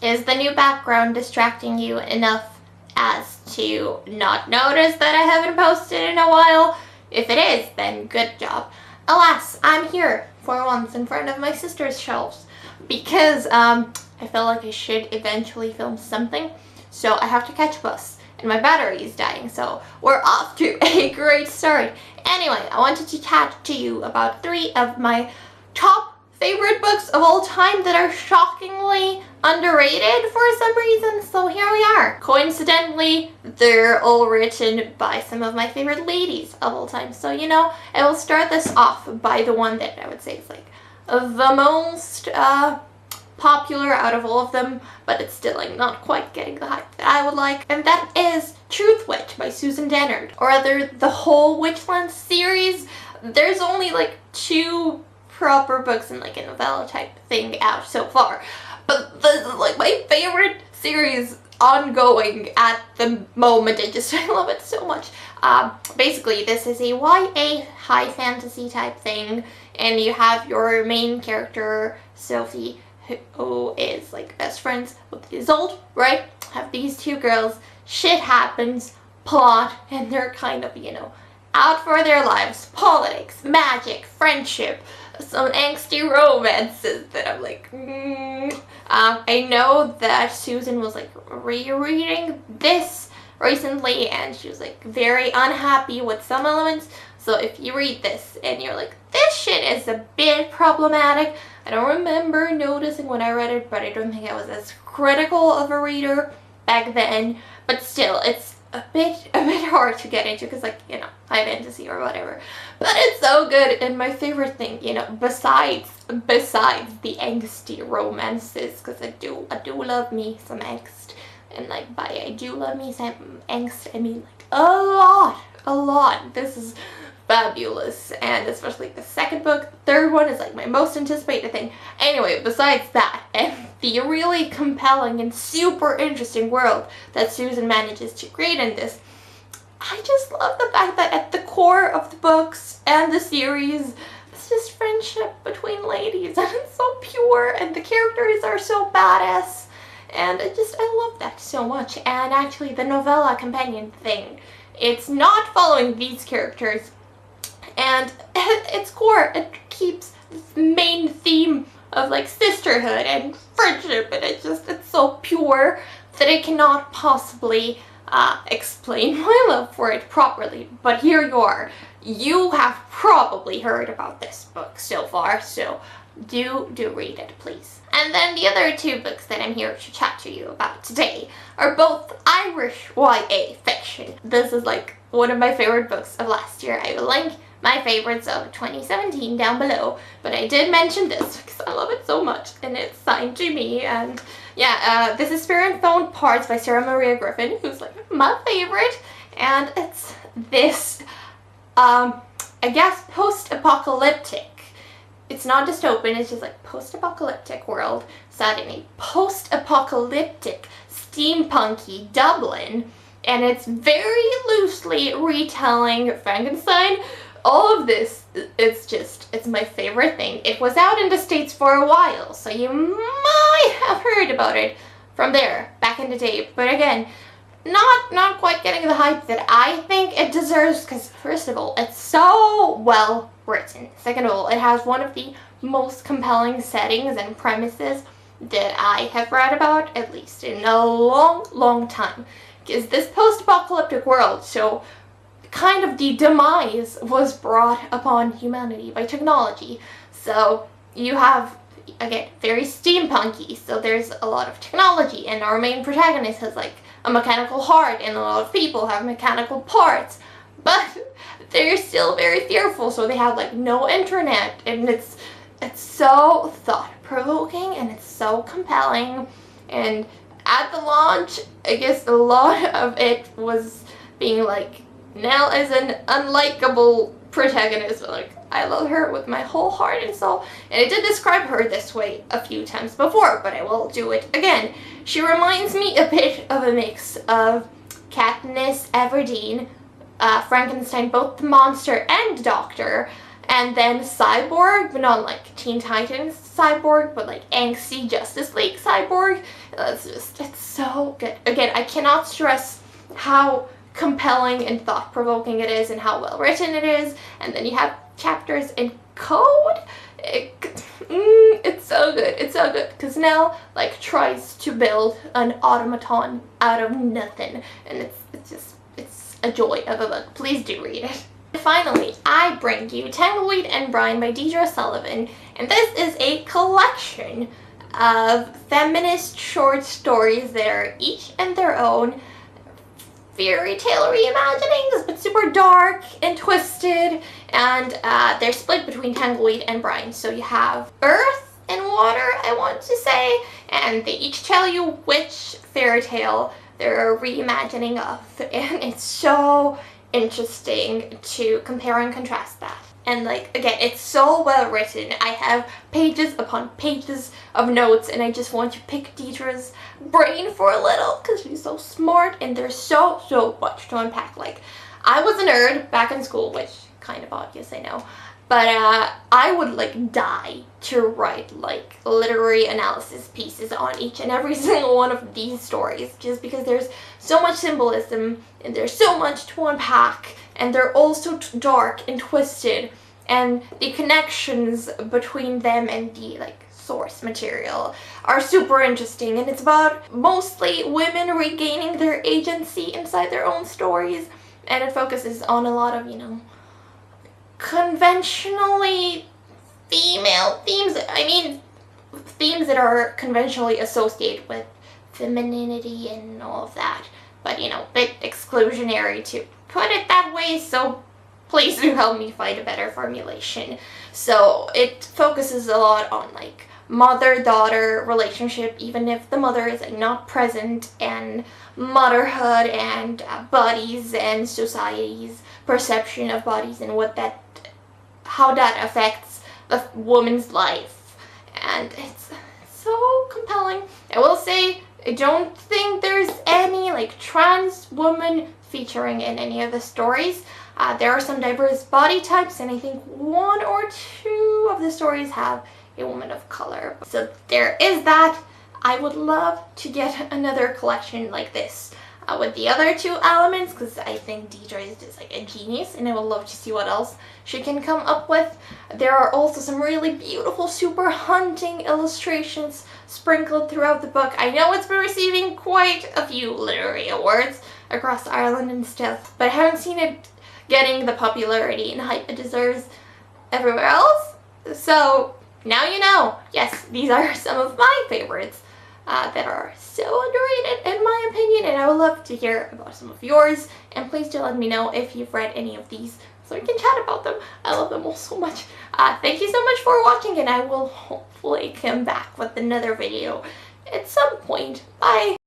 Is the new background distracting you enough as to not notice that I haven't posted in a while? If it is, then good job. Alas, I'm here for once in front of my sister's shelves because I feel like I should eventually film something, so I have to catch a bus and my battery is dying, so we're off to a great start. Anyway, I wanted to chat to you about 3 of my top favorite books of all time that are shockingly underrated for some reason, so here we are. Coincidentally, they're all written by some of my favorite ladies of all time, so you know, I will start this off by the one that I would say is like the most popular out of all of them, but it's still like not quite getting the hype that I would like, and that is Truth Witch by Susan Dennard, or rather the whole Witchland series. There's only like 2 proper books and like a novella type thing out so far, but this is like my favorite series ongoing at the moment. I love it so much. Basically this is a YA high fantasy type thing, and you have your main character Sophie, who is like best friends with Isolde, right? Have these 2 girls, shit happens, plot, and they're kind of, you know, out for their lives, politics, magic, friendship, some angsty romances that I'm like, I know that Susan was like rereading this recently and she was like very unhappy with some elements, so if you read this and you're like, this shit is a bit problematic, I don't remember noticing when I read it, but I don't think I was as critical of a reader back then, but still, it's a bit hard to get into because, like, you know, high fantasy or whatever, but it's so good. And my favorite thing, you know, besides the angsty romances, because I do love me some angst, and like by I do love me some angst, I mean like a lot. This is fabulous, and especially the second book. The third one is like my most anticipated thing. Anyway, besides that, and the really compelling and super interesting world that Susan manages to create in this, I just love the fact that at the core of the books and the series, it's just friendship between ladies, and it's so pure, and the characters are so badass, and I love that so much. And actually the novella companion thing, it's not following these characters, and at its core it keeps this main theme of like sisterhood and friendship, and it's so pure that I cannot possibly explain my love for it properly. But here you are. You have probably heard about this book so far, so do read it, please. And then the other 2 books that I'm here to chat to you about today are both Irish YA fiction. This is like one of my favorite books of last year. I will link my favorites of 2017 down below, but I did mention this because I love it so much, and it's signed to me. And yeah, this is Spirit and Phone Parts by Sarah Maria Griffin, who's like my favorite, and it's this I guess post-apocalyptic, it's not dystopian, it's just like post-apocalyptic world set in a post-apocalyptic steampunky Dublin, and it's very loosely retelling Frankenstein. All of this, it's my favorite thing. It was out in the States for a while, so you might have heard about it from there back in the day, but again, not quite getting the hype that I think it deserves, because first of all, it's so well written. Second of all, it has one of the most compelling settings and premises that I have read about, at least in a long time, because this post-apocalyptic world, so kind of the demise was brought upon humanity by technology. So you have, again, very steampunky, so there's a lot of technology, and our main protagonist has like a mechanical heart, and a lot of people have mechanical parts, but they're still very fearful, so they have like no internet, and it's so thought-provoking, and it's so compelling. And at the launch, I guess a lot of it was being like, Nell is an unlikable protagonist, but like, I love her with my whole heart and soul, and I did describe her this way a few times before, but I will do it again. She reminds me a bit of a mix of Katniss Everdeen, Frankenstein, both the monster and doctor, And then Cyborg, but not like Teen Titans Cyborg, but like angsty Justice League Cyborg. It's so good. Again, I cannot stress how compelling and thought-provoking it is and how well written it is. And then you have chapters in code. It's so good. It's so good because Nell like tries to build an automaton out of nothing, and it's a joy of a book. Please do read it. Finally, I bring you Tangleweed and Brine by Deidre Sullivan, and this is a collection of feminist short stories that are each in their own fairy tale reimaginings, but super dark and twisted, and they're split between Tangleweed and Brine. So you have Earth and Water, I want to say, and they each tell you which fairy tale they're reimagining of, and it's so interesting to compare and contrast that. And like, again, it's so well written. I have pages upon pages of notes, and I just want to pick Deidre's brain for a little because she's so smart, and there's so much to unpack. Like, I was a nerd back in school, which kind of obvious, I know, but I would like die to write like literary analysis pieces on each and every single one of these stories, just because there's so much symbolism and there's so much to unpack, and they're all so dark and twisted, and the connections between them and the like source material are super interesting. And it's about mostly women regaining their agency inside their own stories, and it focuses on a lot of, you know, conventionally female themes. I mean, themes that are conventionally associated with femininity and all of that, but you know, a bit exclusionary to put it that way, so please do help me find a better formulation. So it focuses a lot on like mother-daughter relationship, even if the mother is like, not present, and motherhood, and bodies, and society's perception of bodies, and how that affects the woman's life. And it's so compelling. I will say, I don't think there's any like trans woman featuring in any of the stories. There are some diverse body types, and I think one or two of the stories have a woman of color. So there is that. I would love to get another collection like this with the other two elements, because I think Deidre is just like a genius, and I would love to see what else she can come up with. There are also some really beautiful, super haunting illustrations sprinkled throughout the book. I know it's been receiving quite a few literary awards across Ireland and stuff, but I haven't seen it getting the popularity and hype it deserves everywhere else. So now you know. Yes, these are some of my favorites that are so underrated in my opinion, and I would love to hear about some of yours, and please do let me know if you've read any of these so we can chat about them. I love them all so much. Thank you so much for watching, and I will hopefully come back with another video at some point. Bye!